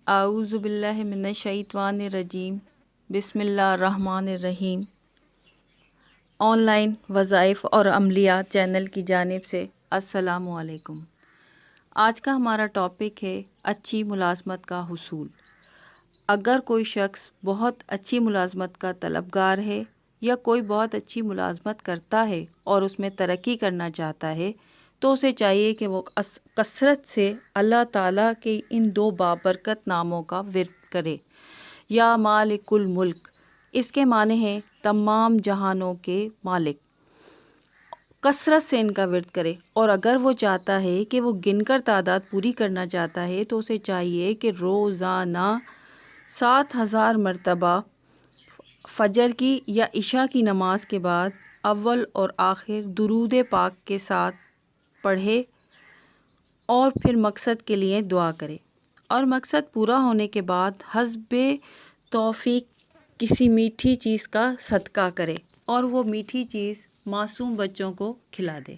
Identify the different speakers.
Speaker 1: اعوذ باللہ من الشیطان الرجیم بسم اللہ الرحمن الرحیم۔ آن لائن وظائف اور عملیات چینل کی جانب سے السلام علیکم۔ آج کا ہمارا ٹاپک ہے اچھی ملازمت کا حصول۔ اگر کوئی شخص بہت اچھی ملازمت کا طلبگار ہے یا کوئی بہت اچھی ملازمت کرتا ہے اور اس میں ترقی کرنا چاہتا ہے تو اسے چاہیے کہ وہ کثرت سے اللہ تعالیٰ کے ان دو بابرکت ناموں کا ورد کرے۔ یا مالک الملک، اس کے معنی ہیں تمام جہانوں کے مالک۔ کثرت سے ان کا ورد کرے، اور اگر وہ چاہتا ہے کہ وہ گن کر تعداد پوری کرنا چاہتا ہے تو اسے چاہیے کہ روزانہ 7000 مرتبہ فجر کی یا عشاء کی نماز کے بعد اول اور آخر درود پاک کے ساتھ پڑھے اور پھر مقصد کے لیے دعا کرے، اور مقصد پورا ہونے کے بعد حسب توفیق کسی میٹھی چیز کا صدقہ کرے اور وہ میٹھی چیز معصوم بچوں کو کھلا دے۔